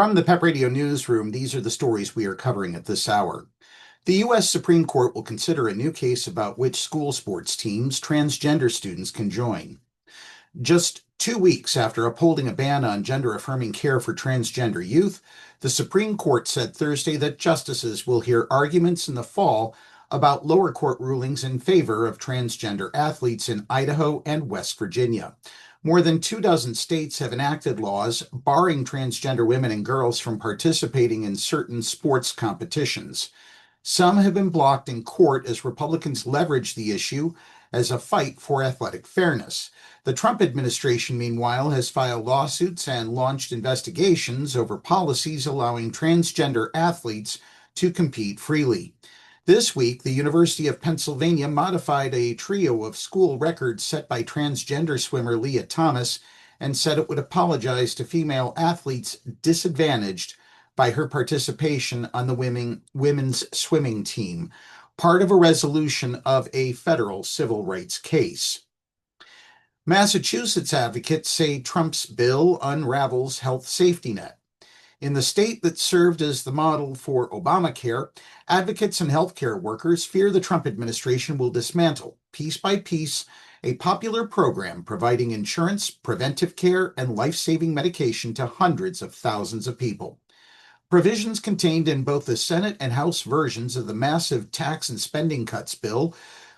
From the PEP Radio Newsroom, these are the stories we are covering at this hour. The U.S. Supreme Court will consider a new case about which school sports teams transgender students can join. Just 2 weeks after upholding a ban on gender-affirming care for transgender youth, the Supreme Court said Thursday that justices will hear arguments in the fall about lower court rulings in favor of transgender athletes in Idaho and West Virginia. More than 24 states have enacted laws barring transgender women and girls from participating in certain sports competitions. Some have been blocked in court as Republicans leverage the issue as a fight for athletic fairness. The Trump administration, meanwhile, has filed lawsuits and launched investigations over policies allowing transgender athletes to compete freely. This week, the University of Pennsylvania modified a trio of school records set by transgender swimmer Leah Thomas and said it would apologize to female athletes disadvantaged by her participation on the women's swimming team, part of a resolution of a federal civil rights case. Massachusetts advocates say Trump's bill unravels health safety net. In the state that served as the model for Obamacare, advocates and healthcare workers fear the Trump administration will dismantle, piece by piece, a popular program providing insurance, preventive care, and life-saving medication to hundreds of thousands of people. Provisions contained in both the Senate and House versions of the massive tax and spending cuts bill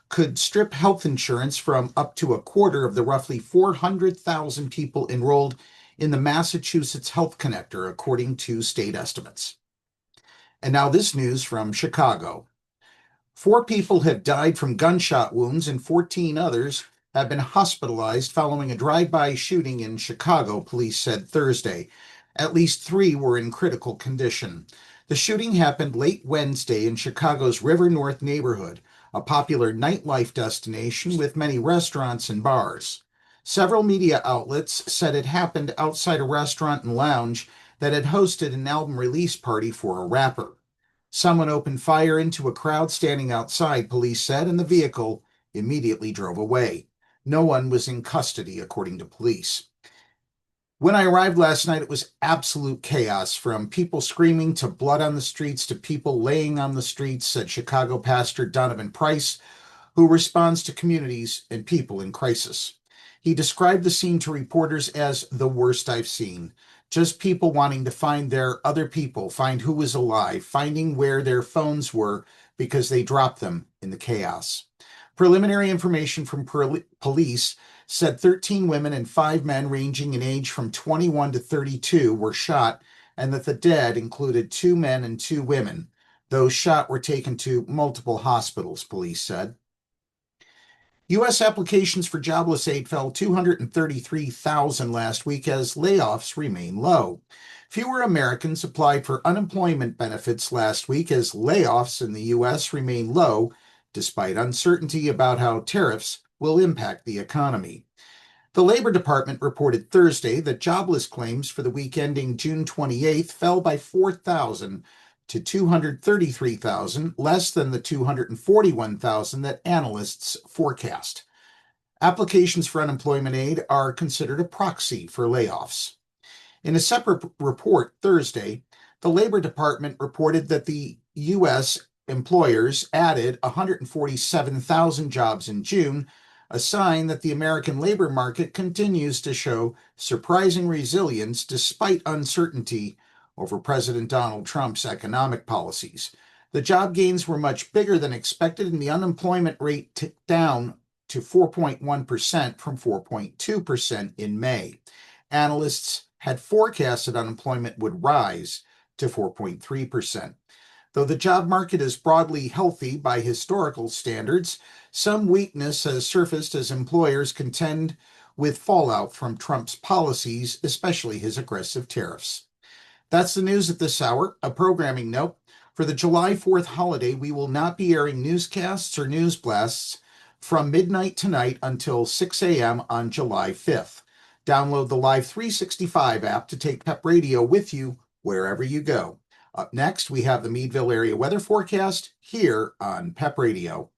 could strip health insurance from up to a quarter of the roughly 400,000 people enrolled in the Massachusetts Health Connector, according to state estimates. And now this news from Chicago. 4 people have died from gunshot wounds and 14 others have been hospitalized following a drive-by shooting in Chicago, police said Thursday. At least 3 were in critical condition. The shooting happened late Wednesday in Chicago's River North neighborhood, a popular nightlife destination with many restaurants and bars. Several media outlets said it happened outside a restaurant and lounge that had hosted an album release party for a rapper. Someone opened fire into a crowd standing outside, police said, and the vehicle immediately drove away. No one was in custody, according to police. When I arrived last night, it was absolute chaos, from people screaming to blood on the streets to people laying on the streets, said Chicago pastor Donovan Price, who responds to communities and people in crisis. He described the scene to reporters as the worst I've seen. Just people wanting to find their other people, find who was alive, finding where their phones were because they dropped them in the chaos. Preliminary information from police said 13 women and 5 men ranging in age from 21 to 32 were shot, and that the dead included 2 men and 2 women. Those shot were taken to multiple hospitals, police said. U.S. applications for jobless aid fell 233,000 last week as layoffs remain low. Fewer Americans applied for unemployment benefits last week as layoffs in the U.S. remain low, despite uncertainty about how tariffs will impact the economy. The Labor Department reported Thursday that jobless claims for the week ending June 28th fell by 4,000 to 233,000, less than the 241,000 that analysts forecast. Applications for unemployment aid are considered a proxy for layoffs. In a separate report Thursday, the Labor Department reported that the U.S. employers added 147,000 jobs in June, a sign that the American labor market continues to show surprising resilience despite uncertainty over President Donald Trump's economic policies. The job gains were much bigger than expected, and the unemployment rate ticked down to 4.1% from 4.2% in May. Analysts had forecasted unemployment would rise to 4.3%. Though the job market is broadly healthy by historical standards, some weakness has surfaced as employers contend with fallout from Trump's policies, especially his aggressive tariffs. That's the news at this hour. A programming note: for the July 4th holiday, we will not be airing newscasts or news blasts from midnight tonight until 6 a.m. on July 5th. Download the Live 365 app to take PEP Radio with you wherever you go. Up next, we have the Meadville area weather forecast here on PEP Radio.